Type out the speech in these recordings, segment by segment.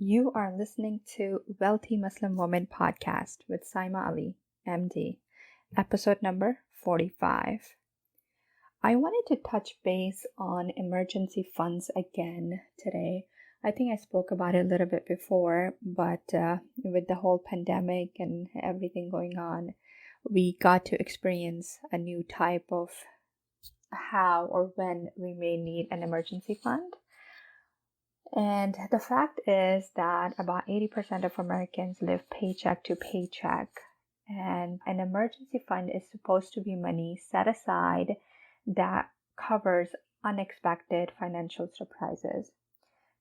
You are listening to Wealthy Muslim Woman podcast with Saima Ali, MD, episode number 45. I wanted to touch base on emergency funds again today. I think I spoke about it a little bit before, but with the whole pandemic and everything going on, we got to experience a new type of how or when we may need an emergency fund. And the fact is that about 80% of Americans live paycheck to paycheck. And an emergency fund is supposed to be money set aside that covers unexpected financial surprises.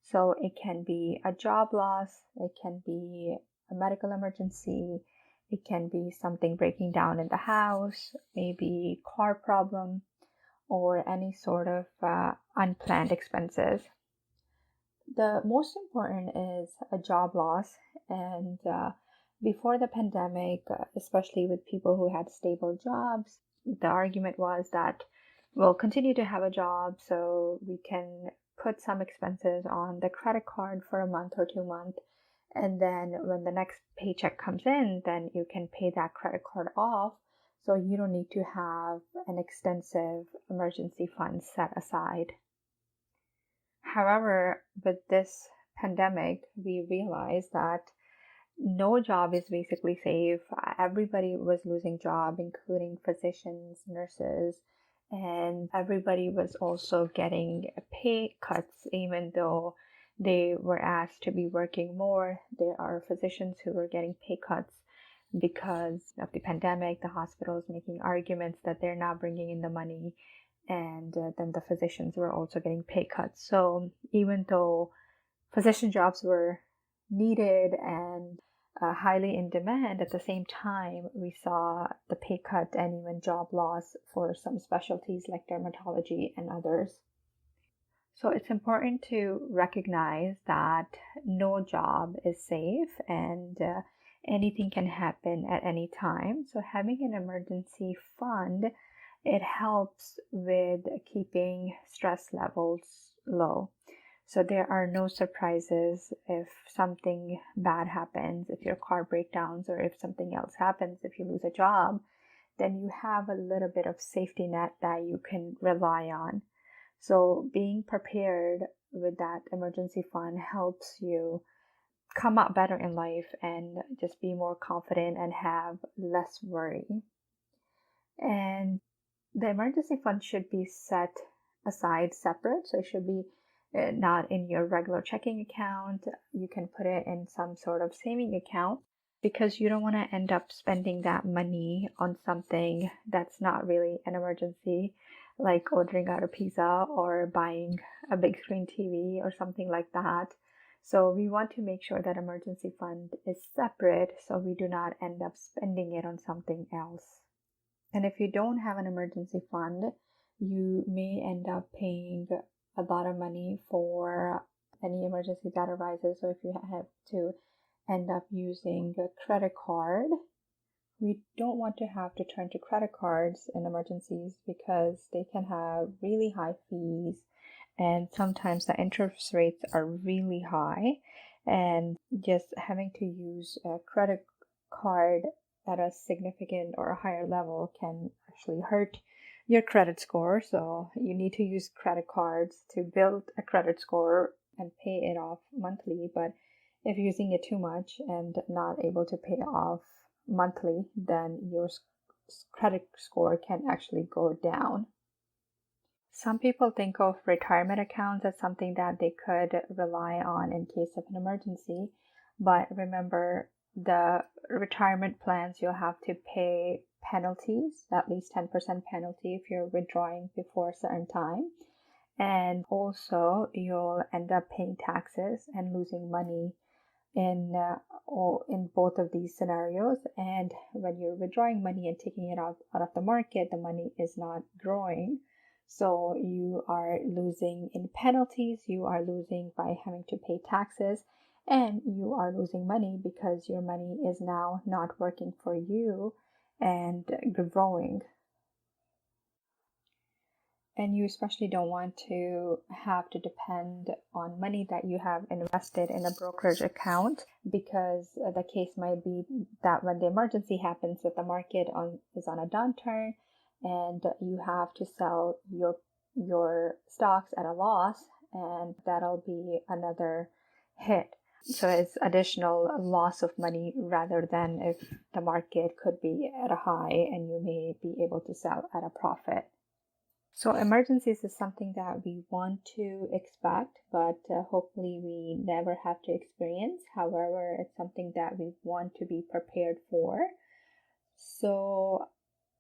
So it can be a job loss, it can be a medical emergency, it can be something breaking down in the house, maybe car problem, or any sort of unplanned expenses. The most important is a job loss, and before the pandemic, especially with people who had stable jobs, the argument was that we'll continue to have a job so we can put some expenses on the credit card for a month or 2 months, and then when the next paycheck comes in, then you can pay that credit card off, so you don't need to have an extensive emergency fund set aside. However, with this pandemic, we realized that no job is basically safe. Everybody was losing job, including physicians, nurses, and everybody was also getting pay cuts, even though they were asked to be working more. There are physicians who were getting pay cuts because of the pandemic. The hospitals making arguments that they're not bringing in the money, and then the physicians were also getting pay cuts. So even though physician jobs were needed and highly in demand, at the same time we saw the pay cut and even job loss for some specialties like dermatology and others. So it's important to recognize that no job is safe, and anything can happen at any time. So having an emergency fund, it helps with keeping stress levels low. So there are no surprises if something bad happens, if your car breakdowns, or if something else happens, if you lose a job, then you have a little bit of safety net that you can rely on. So being prepared with that emergency fund helps you come out better in life and just be more confident and have less worry. And the emergency fund should be set aside separate. So it should be not in your regular checking account. You can put it in some sort of saving account, because you don't want to end up spending that money on something that's not really an emergency, like ordering out a pizza or buying a big screen TV or something like that. So we want to make sure that emergency fund is separate so we do not end up spending it on something else. And if you don't have an emergency fund, you may end up paying a lot of money for any emergency that arises. So if you have to end up using a credit card, we don't want to have to turn to credit cards in emergencies because they can have really high fees, and sometimes the interest rates are really high, and just having to use a credit card at a significant or a higher level can actually hurt your credit score. So you need to use credit cards to build a credit score and pay it off monthly. But if you're using it too much and not able to pay off monthly, then your credit score can actually go down. Some people think of retirement accounts as something that they could rely on in case of an emergency. But remember, the retirement plans, you'll have to pay penalties, at least 10% penalty if you're withdrawing before a certain time. And also you'll end up paying taxes and losing money in both of these scenarios. And when you're withdrawing money and taking it out of the market, the money is not growing. So you are losing in penalties, you are losing by having to pay taxes, and you are losing money because your money is now not working for you and growing. And you especially don't want to have to depend on money that you have invested in a brokerage account, because the case might be that when the emergency happens, that the market is on a downturn and you have to sell your stocks at a loss, and that'll be another hit. So it's additional loss of money rather than if the market could be at a high and you may be able to sell at a profit. So emergencies is something that we want to expect, but hopefully we never have to experience. However, it's something that we want to be prepared for. So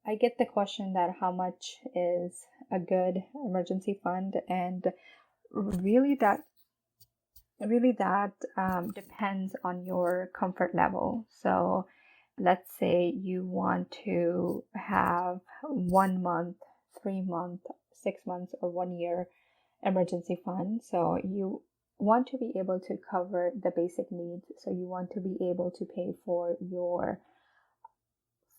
I get the question that how much is a good emergency fund, and really that depends on your comfort level. So let's say you want to have 1 month, 3 month, 6 months, or 1 year emergency fund. So you want to be able to cover the basic needs. So you want to be able to pay for your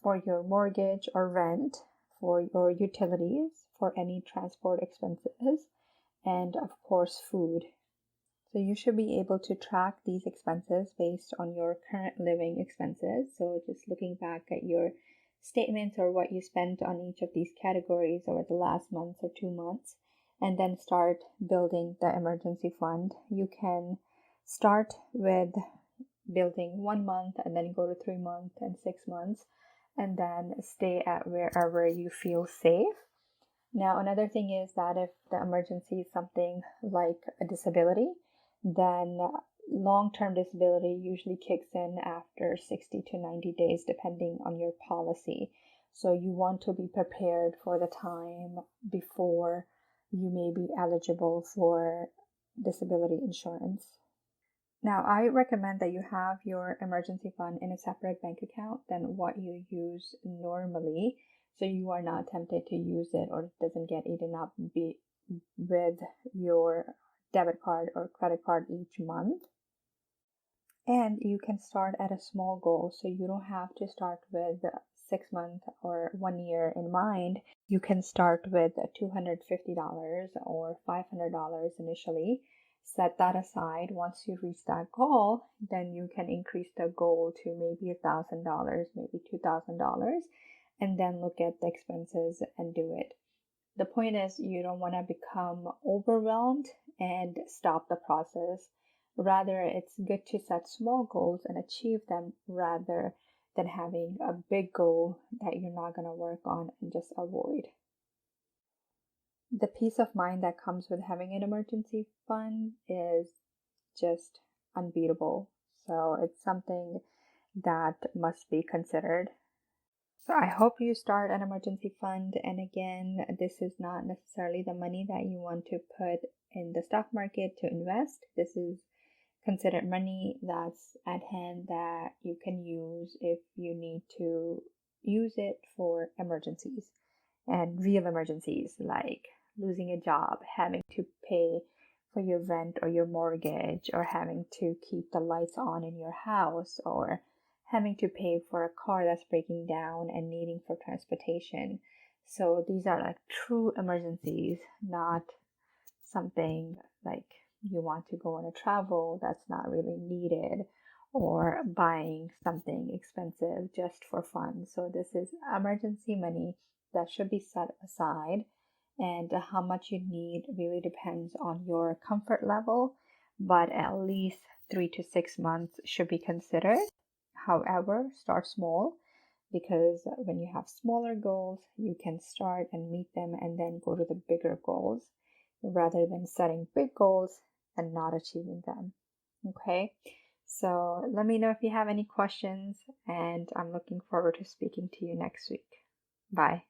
mortgage or rent, for your utilities, for any transport expenses, and of course food. So you should be able to track these expenses based on your current living expenses. So just looking back at your statements or what you spent on each of these categories over the last month or 2 months, and then start building the emergency fund. You can start with building 1 month and then go to 3 months and 6 months, and then stay at wherever you feel safe. Now, another thing is that if the emergency is something like a disability, then long-term disability usually kicks in after 60 to 90 days, depending on your policy. So you want to be prepared for the time before you may be eligible for disability insurance. Now, I recommend that you have your emergency fund in a separate bank account than what you use normally, so you are not tempted to use it or it doesn't get eaten up with your debit card or credit card each month. And you can start at a small goal, so you don't have to start with 6 months or 1 year in mind. You can start with $250 or $500 initially. Set that aside. Once you reach that goal, then you can increase the goal to maybe $1,000, maybe $2,000, and then look at the expenses and do it. The point is, you don't want to become overwhelmed and stop the process. Rather, it's good to set small goals and achieve them rather than having a big goal that you're not going to work on and just avoid. The peace of mind that comes with having an emergency fund is just unbeatable. So it's something that must be considered. So I hope you start an emergency fund. And again, this is not necessarily the money that you want to put in the stock market to invest. This is considered money that's at hand that you can use if you need to use it for emergencies, and real emergencies like losing a job, having to pay for your rent or your mortgage, or having to keep the lights on in your house, or having to pay for a car that's breaking down and needing for transportation. So these are like true emergencies, not something like you want to go on a travel that's not really needed, or buying something expensive just for fun. So this is emergency money that should be set aside, and how much you need really depends on your comfort level, but at least 3 to 6 months should be considered. However, start small, because when you have smaller goals, you can start and meet them and then go to the bigger goals, rather than setting big goals and not achieving them. Okay, so let me know if you have any questions, and I'm looking forward to speaking to you next week. Bye.